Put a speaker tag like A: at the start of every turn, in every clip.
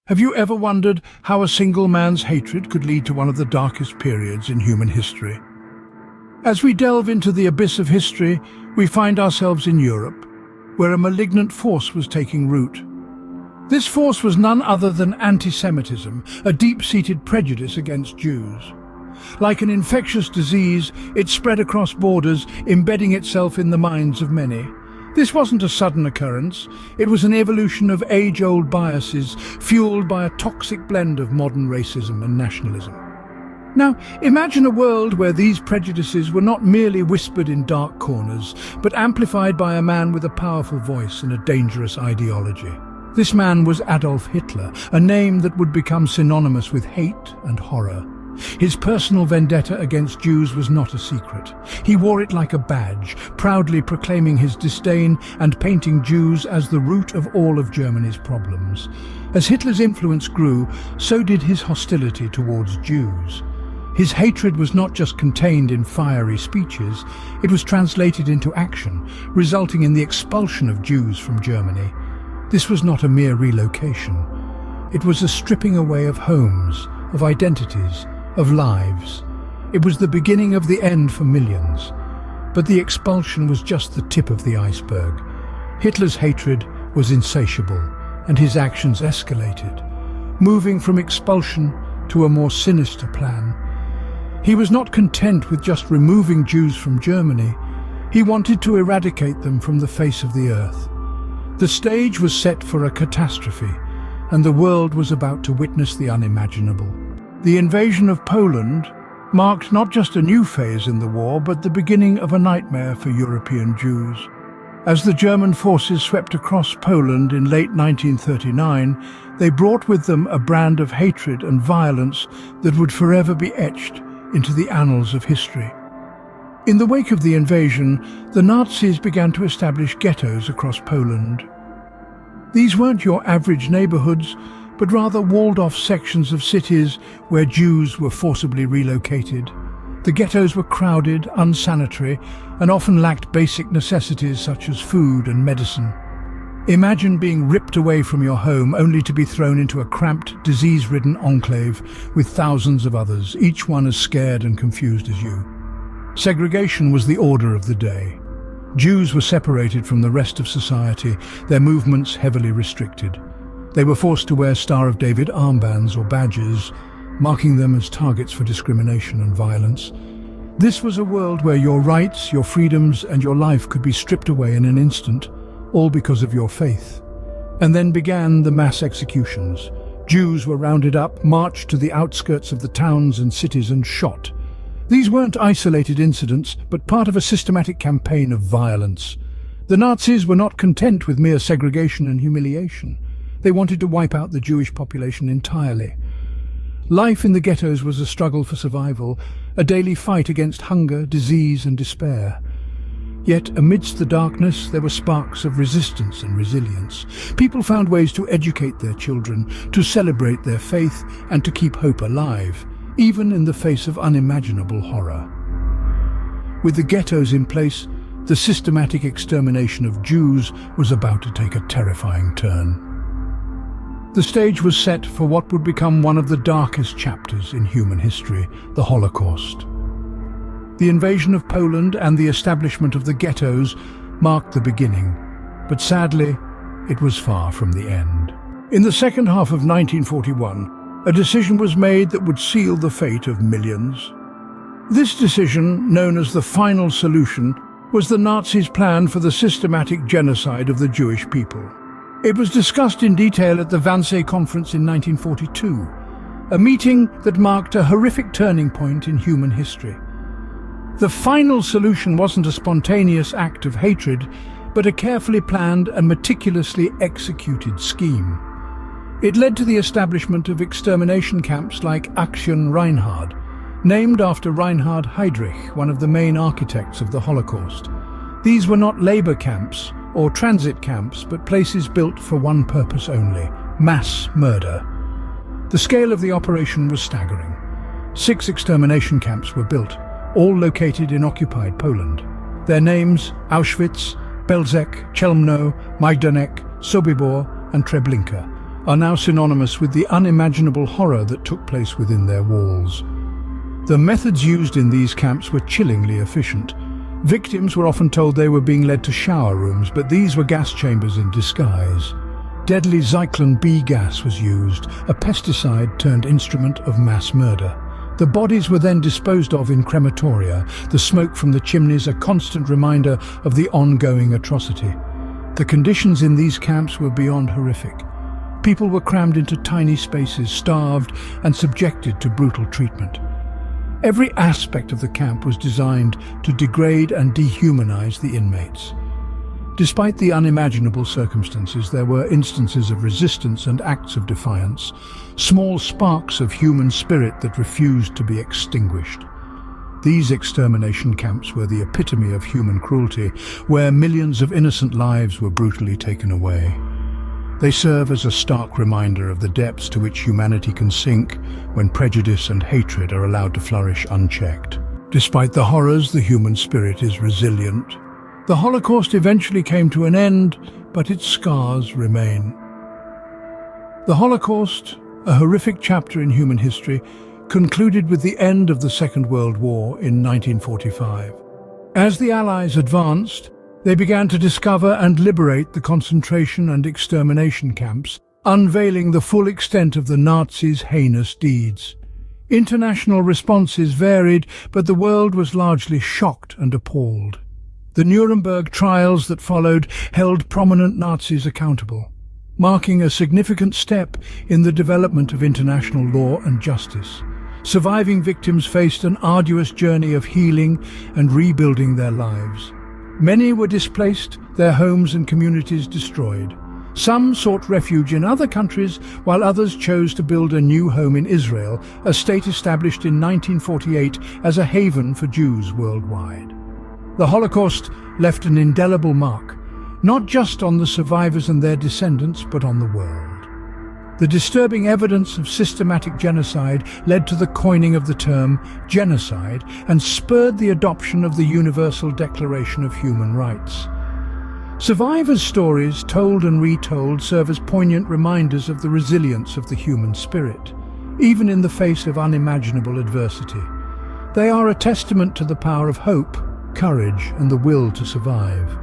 A: Have you ever wondered how a single man's hatred could lead to one of the darkest periods in human history? As we delve into the abyss of history, we find ourselves in Europe, where a malignant force was taking root. This force was none other than antisemitism, a deep-seated prejudice against Jews. Like an infectious disease, it spread across borders, embedding itself in the minds of many. This wasn't a sudden occurrence. It was an evolution of age-old biases, fueled by a toxic blend of modern racism and nationalism. Now, imagine a world where these prejudices were not merely whispered in dark corners, but amplified by a man with a powerful voice and a dangerous ideology. This man was Adolf Hitler, a name that would become synonymous with hate and horror. His personal vendetta against Jews was not a secret. He wore it like a badge, proudly proclaiming his disdain and painting Jews as the root of all of Germany's problems. As Hitler's influence grew, so did his hostility towards Jews. His hatred was not just contained in fiery speeches, it was translated into action, resulting in the expulsion of Jews from Germany. This was not a mere relocation. It was a stripping away of homes, of identities, of lives. It was the beginning of the end for millions. But the expulsion was just the tip of the iceberg. Hitler's hatred was insatiable, and his actions escalated, moving from expulsion to a more sinister plan. He was not content with just removing Jews from Germany. He wanted to eradicate them from the face of the earth. The stage was set for a catastrophe, and the world was about to witness the unimaginable. The invasion of Poland marked not just a new phase in the war, but the beginning of a nightmare for European Jews. As the German forces swept across Poland in late 1939, they brought with them a brand of hatred and violence that would forever be etched into the annals of history. In the wake of the invasion, the Nazis began to establish ghettos across Poland. These weren't your average neighborhoods, but rather walled-off sections of cities where Jews were forcibly relocated. The ghettos were crowded, unsanitary, and often lacked basic necessities such as food and medicine. Imagine being ripped away from your home only to be thrown into a cramped, disease-ridden enclave with thousands of others, each one as scared and confused as you. Segregation was the order of the day. Jews were separated from the rest of society, their movements heavily restricted. They were forced to wear Star of David armbands or badges, marking them as targets for discrimination and violence. This was a world where your rights, your freedoms, and your life could be stripped away in an instant, all because of your faith. And then began the mass executions. Jews were rounded up, marched to the outskirts of the towns and cities and shot. These weren't isolated incidents, but part of a systematic campaign of violence. The Nazis were not content with mere segregation and humiliation. They wanted to wipe out the Jewish population entirely. Life in the ghettos was a struggle for survival, a daily fight against hunger, disease, and despair. Yet, amidst the darkness, there were sparks of resistance and resilience. People found ways to educate their children, to celebrate their faith, and to keep hope alive, even in the face of unimaginable horror. With the ghettos in place, the systematic extermination of Jews was about to take a terrifying turn. The stage was set for what would become one of the darkest chapters in human history, the Holocaust. The invasion of Poland and the establishment of the ghettos marked the beginning, but sadly, it was far from the end. In the second half of 1941, a decision was made that would seal the fate of millions. This decision, known as the final solution, was the Nazis' plan for the systematic genocide of the Jewish people. It was discussed in detail at the Wannsee Conference in 1942, a meeting that marked a horrific turning point in human history. The final solution wasn't a spontaneous act of hatred, but a carefully planned and meticulously executed scheme. It led to the establishment of extermination camps like Aktion Reinhard, named after Reinhard Heydrich, one of the main architects of the Holocaust. These were not labor camps or transit camps, but places built for one purpose only: mass murder. The scale of the operation was staggering. 6 extermination camps were built, all located in occupied Poland. Their names: Auschwitz, Belzec, Chelmno, Majdanek, Sobibor, and Treblinka, are now synonymous with the unimaginable horror that took place within their walls. The methods used in these camps were chillingly efficient. Victims were often told they were being led to shower rooms, but these were gas chambers in disguise. Deadly Zyklon B gas was used, a pesticide turned instrument of mass murder. The bodies were then disposed of in crematoria, the smoke from the chimneys a constant reminder of the ongoing atrocity. The conditions in these camps were beyond horrific. People were crammed into tiny spaces, starved and subjected to brutal treatment. Every aspect of the camp was designed to degrade and dehumanize the inmates. Despite the unimaginable circumstances, there were instances of resistance and acts of defiance, small sparks of human spirit that refused to be extinguished. These extermination camps were the epitome of human cruelty, where millions of innocent lives were brutally taken away. They serve as a stark reminder of the depths to which humanity can sink when prejudice and hatred are allowed to flourish unchecked. Despite the horrors, the human spirit is resilient. The Holocaust eventually came to an end, but its scars remain. The Holocaust, a horrific chapter in human history, concluded with the end of the Second World War in 1945. As the Allies advanced, they began to discover and liberate the concentration and extermination camps, unveiling the full extent of the Nazis' heinous deeds. International responses varied, but the world was largely shocked and appalled. The Nuremberg trials that followed held prominent Nazis accountable, marking a significant step in the development of international law and justice. Surviving victims faced an arduous journey of healing and rebuilding their lives. Many were displaced, their homes and communities destroyed. Some sought refuge in other countries, while others chose to build a new home in Israel, a state established in 1948 as a haven for Jews worldwide. The Holocaust left an indelible mark, not just on the survivors and their descendants, but on the world. The disturbing evidence of systematic genocide led to the coining of the term genocide and spurred the adoption of the Universal Declaration of Human Rights. Survivors' stories, told and retold, serve as poignant reminders of the resilience of the human spirit, even in the face of unimaginable adversity. They are a testament to the power of hope, courage, and the will to survive.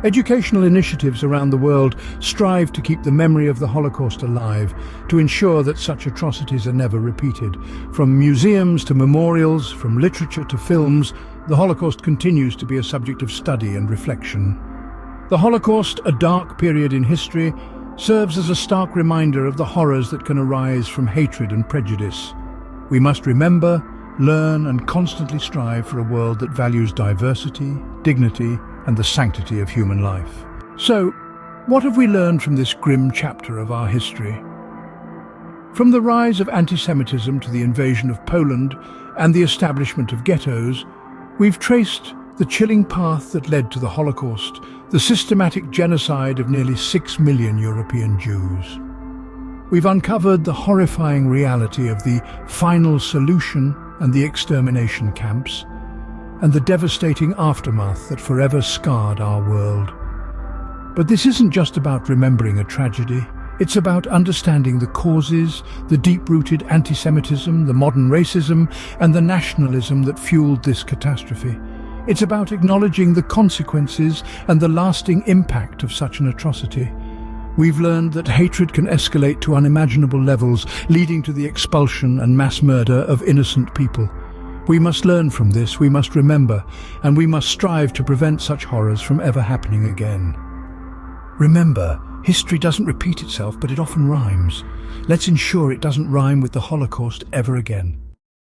A: Educational initiatives around the world strive to keep the memory of the Holocaust alive, to ensure that such atrocities are never repeated. From museums to memorials, from literature to films, the Holocaust continues to be a subject of study and reflection. The Holocaust, a dark period in history, serves as a stark reminder of the horrors that can arise from hatred and prejudice. We must remember, learn, and constantly strive for a world that values diversity, dignity, and the sanctity of human life. So, what have we learned from this grim chapter of our history? From the rise of antisemitism to the invasion of Poland and the establishment of ghettos, we've traced the chilling path that led to the Holocaust, the systematic genocide of nearly 6 million European Jews. We've uncovered the horrifying reality of the final solution and the extermination camps, and the devastating aftermath that forever scarred our world. But this isn't just about remembering a tragedy. It's about understanding the causes, the deep-rooted anti-Semitism, the modern racism, and the nationalism that fueled this catastrophe. It's about acknowledging the consequences and the lasting impact of such an atrocity. We've learned that hatred can escalate to unimaginable levels, leading to the expulsion and mass murder of innocent people. We must learn from this, we must remember, and we must strive to prevent such horrors from ever happening again. Remember, history doesn't repeat itself, but it often rhymes. Let's ensure it doesn't rhyme with the Holocaust ever again.